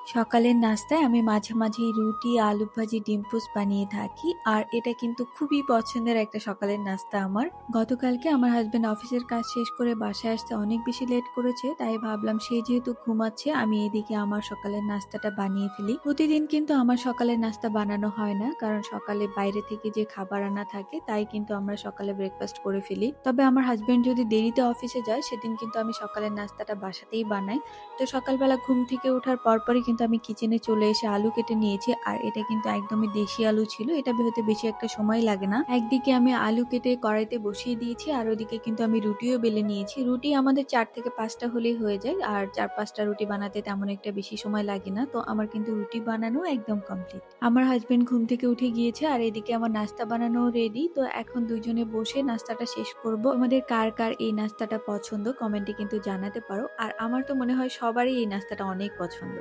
সকালের নাস্তায় আমি মাঝে মাঝেই রুটি, আলু ভাজি, ডিম পোস্ট বানিয়ে থাকি। আর এটা কিন্তু খুবই পছন্দের একটা সকালের নাস্তা আমার। গতকালকে আমার হাসব্যান্ড অফিসের কাজ শেষ করে বাসায় আসতে অনেক বেশি লেট করেছে, তাই ভাবলাম সে যেহেতু ঘুমাচ্ছে আমি এদিকে আমার সকালের নাস্তাটা বানিয়ে ফেলি। প্রতিদিন কিন্তু আমার সকালের নাস্তা বানানো হয় না, কারণ সকালে বাইরে থেকে যে খাবার আনা থাকে তাই কিন্তু আমরা সকালে ব্রেকফাস্ট করে ফেলি। তবে আমার হাসব্যান্ড যদি দেরিতে অফিসে যায় সেদিন কিন্তু আমি সকালের নাস্তাটা বাসাতেই বানাই। তো সকালবেলা ঘুম থেকে ওঠার পরপরই কিন্তু আমি কিচেনে চলে এসে আলু কেটে নিয়েছি। আর এটা কিন্তু একদমই দেশি আলু ছিল, এটা হতে বেশি একটা সময় লাগে না। একদিকে আমি আলু কেটে কড়াইতে বসিয়ে দিয়েছি, আর ওদিকে কিন্তু আমি রুটিও বেলে নিয়েছি। রুটি আমাদের 4 থেকে 5টা হলেই হয়ে যায়, আর 4-5টা রুটি বানাতে তেমন একটা বেশি সময় লাগে না। তো আমার কিন্তু রুটি বানানো একদম কমপ্লিট। আমার হাজবেন্ড ঘুম থেকে উঠে গিয়েছে, আর এদিকে আমার নাস্তা বানানো রেডি। তো এখন দুইজনে বসে নাস্তাটা শেষ করব। আমাদের কার কার এই নাস্তাটা পছন্দ কমেন্টে কিন্তু জানাতে পারো। আর আমার তো মনে হয় সবারই এই নাস্তাটা অনেক পছন্দ।